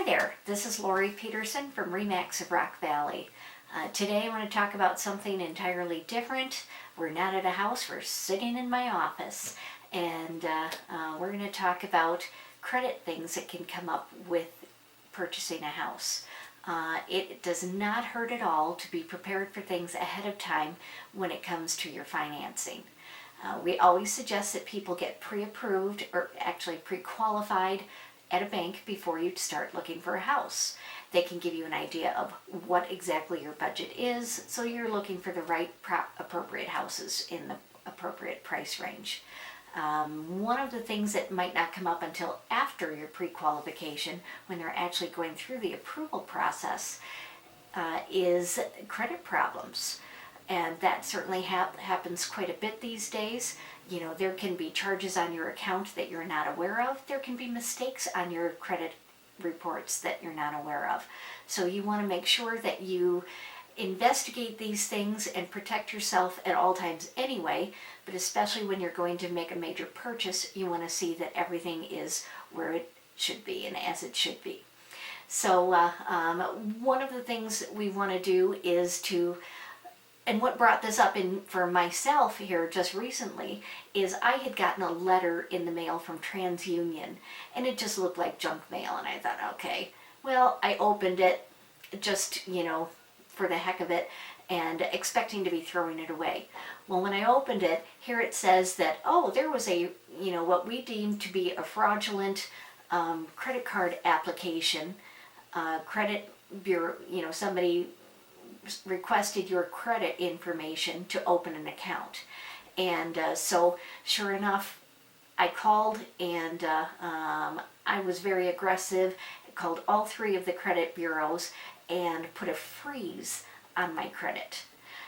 there, this is Lori Peterson from RE/MAX of Rock Valley. Today I want to talk about something entirely different. We're not at a house, we're sitting in my office, and we're going to talk about credit things that can come up with purchasing a house. It does not hurt at all to be prepared for things ahead of time when it comes to your financing. We always suggest that people get pre-approved, or actually pre-qualified, at a bank before you start looking for a house. They can give you an idea of what exactly your budget is, so you're looking for the right appropriate houses in the appropriate price range. One of the things that might not come up until after your pre-qualification, when they're actually going through the approval process, is credit problems. And that certainly happens quite a bit these days. You know, there can be charges on your account that you're not aware of. There can be mistakes on your credit reports that you're not aware of. So you want to make sure that you investigate these things and protect yourself at all times anyway, but especially when you're going to make a major purchase, you want to see that everything is where it should be and as it should be. So one of the things we want to do is to, and what brought this up for myself here just recently, is I had gotten a letter in the mail from TransUnion, and it just looked like junk mail, and I thought, okay, well, I opened it just, you know, for the heck of it, and expecting to be throwing it away. Well, when I opened it, here it says that, oh, there was a, you know, what we deemed to be a fraudulent credit card application, credit bureau, you know, somebody requested your credit information to open an account. And so sure enough, I called, and I was very aggressive. I called all three of the credit bureaus and put a freeze on my credit.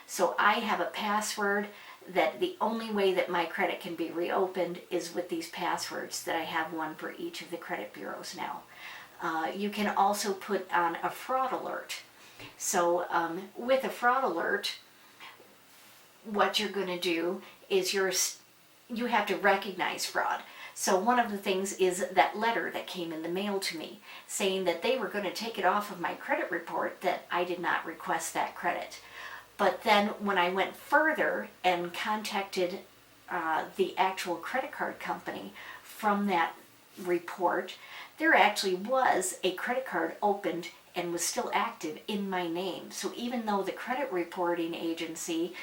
So I have a password that the only way that my credit can be reopened is with these passwords, that I have one for each of the credit bureaus now. You can also put on a fraud alert. So with a fraud alert, what you're going to do is you have to recognize fraud. So one of the things is that letter that came in the mail to me saying that they were going to take it off of my credit report, that I did not request that credit. But then when I went further and contacted the actual credit card company from that report, there actually was a credit card opened and was still active in my name. So even though the credit reporting agency,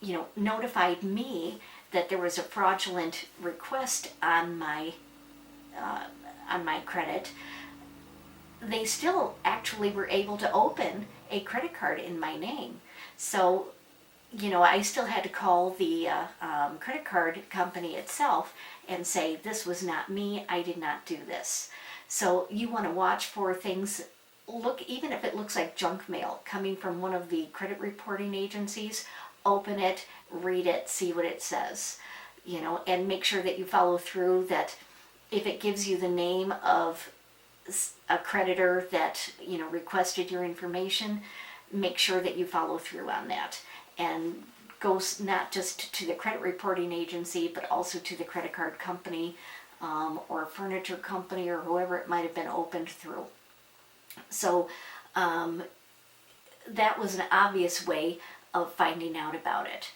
you know, notified me that there was a fraudulent request on my credit, they still actually were able to open a credit card in my name. So, you know, I still had to call the credit card company itself and say, this was not me, I did not do this. So you want to watch for things. Look, even if it looks like junk mail coming from one of the credit reporting agencies, open it, read it, see what it says, you know, and make sure that you follow through, that if it gives you the name of a creditor that, you know, requested your information, make sure that you follow through on that, and goes not just to the credit reporting agency, but also to the credit card company or furniture company or whoever it might have been opened through. So that was an obvious way of finding out about it.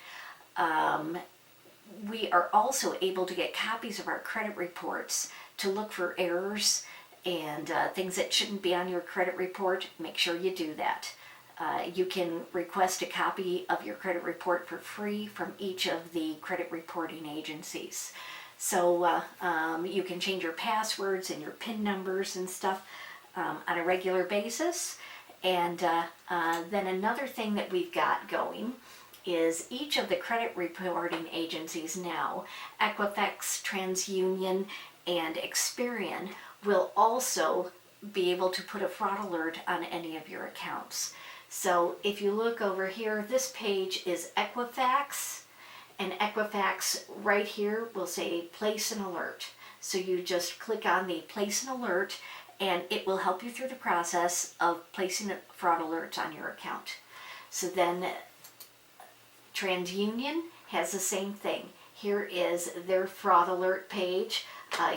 We are also able to get copies of our credit reports to look for errors and things that shouldn't be on your credit report. Make sure you do that. You can request a copy of your credit report for free from each of the credit reporting agencies. So you can change your passwords and your PIN numbers and stuff on a regular basis. And then another thing that we've got going is each of the credit reporting agencies now, Equifax, TransUnion, and Experian, will also be able to put a fraud alert on any of your accounts. So if you look over here, this page is Equifax, and Equifax right here will say place an alert. So you just click on the place an alert, and it will help you through the process of placing a fraud alert on your account. So then TransUnion has the same thing. Here is their fraud alert page.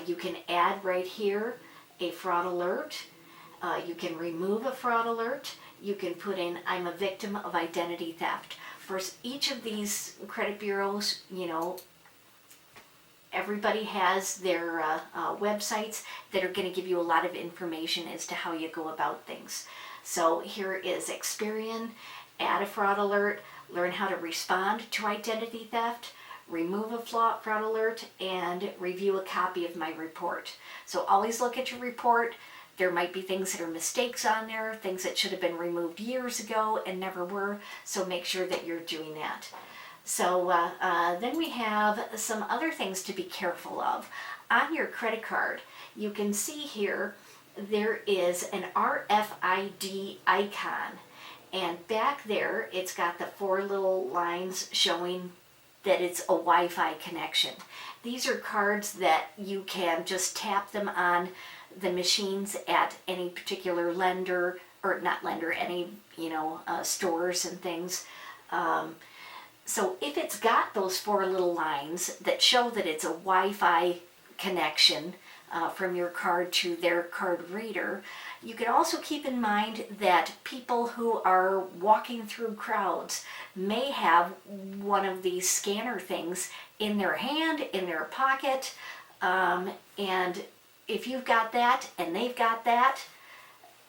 You can add right here a fraud alert. You can remove a fraud alert. You can put in, I'm a victim of identity theft. For each of these credit bureaus, everybody has their websites that are going to give you a lot of information as to how you go about things. So here is Experian, add a fraud alert, learn how to respond to identity theft, remove a fraud alert, and review a copy of my report. So always look at your report. There might be things that are mistakes on there, things that should have been removed years ago and never were, so make sure that you're doing that. So then we have some other things to be careful of. On your credit card, you can see here there is an RFID icon, and back there it's got the 4 little lines showing that it's a Wi-Fi connection. These are cards that you can just tap them on the machines at any particular lender, or not lender, any stores and things. So if it's got those 4 little lines that show that it's a Wi-Fi connection from your card to their card reader, you can also keep in mind that people who are walking through crowds may have one of these scanner things in their hand, in their pocket, and if you've got that and they've got that,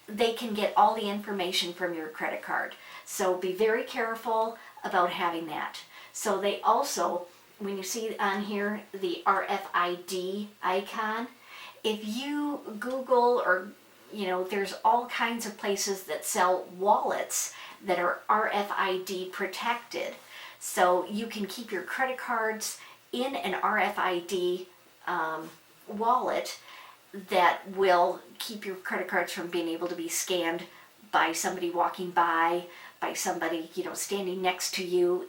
they can get all the information from your credit card. So be very careful about having that. So they also, when you see on here the RFID icon, if you Google or there's all kinds of places that sell wallets that are RFID protected. So you can keep your credit cards in an RFID wallet that will keep your credit cards from being able to be scanned by somebody walking by somebody, standing next to you,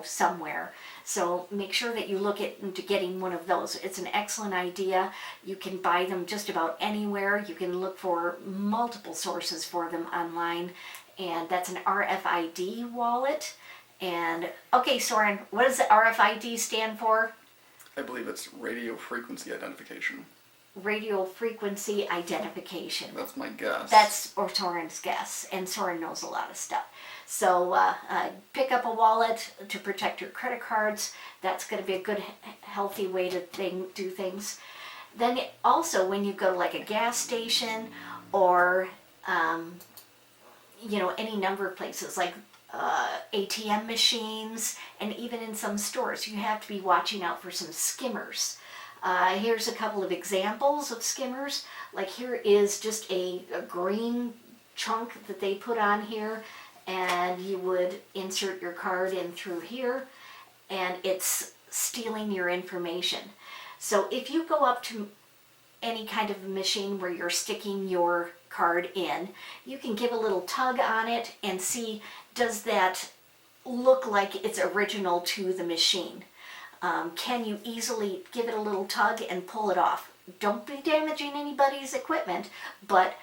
somewhere. So make sure that you look into getting one of those. It's an excellent idea. You can buy them just about anywhere. You can look for multiple sources for them online. And that's an RFID wallet. And, okay, Soren, what does the RFID stand for? I believe it's radio frequency identification. Radio frequency identification. That's my guess. That's Soren's guess, and Soren knows a lot of stuff. So pick up a wallet to protect your credit cards. That's going to be a good, healthy way to do things. Then also when you go to like a gas station or any number of places like ATM machines, and even in some stores, you have to be watching out for some skimmers. Here's a couple of examples of skimmers. Like here is just a green chunk that they put on here, and you would insert your card in through here, and it's stealing your information. So if you go up to any kind of machine where you're sticking your card in, you can give a little tug on it and see, does that look like it's original to the machine? Can you easily give it a little tug and pull it off? Don't be damaging anybody's equipment, but,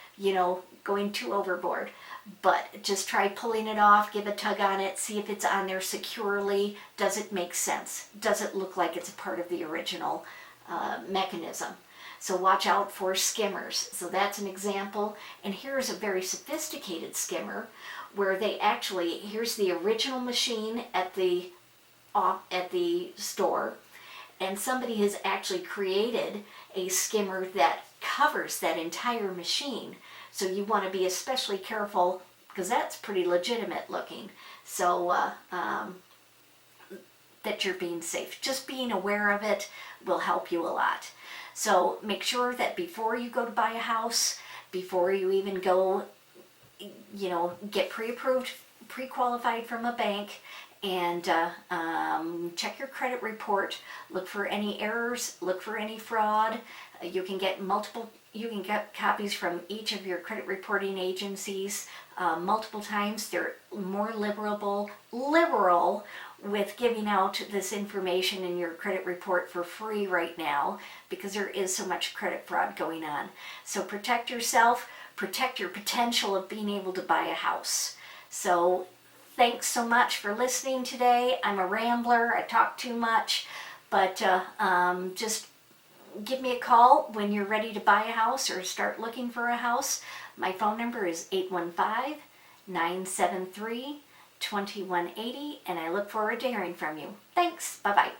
going too overboard. But just try pulling it off, give a tug on it, see if it's on there securely. Does it make sense? Does it look like it's a part of the original mechanism? So watch out for skimmers. So that's an example. And here's a very sophisticated skimmer where they actually, here's the original machine at the store, and somebody has actually created a skimmer that covers that entire machine. So you want to be especially careful because that's pretty legitimate looking. So that you're being safe. Just being aware of it will help you a lot. So make sure that before you go to buy a house, before you even go, get pre-approved, pre-qualified from a bank, and check your credit report, look for any errors, look for any fraud. You can get copies from each of your credit reporting agencies multiple times. They're more liberal with giving out this information in your credit report for free right now because there is so much credit fraud going on. So protect yourself, protect your potential of being able to buy a house. So thanks so much for listening today. I'm a rambler. I talk too much, but just give me a call when you're ready to buy a house or start looking for a house. My phone number is 815-973-2180, and I look forward to hearing from you. Thanks. Bye-bye.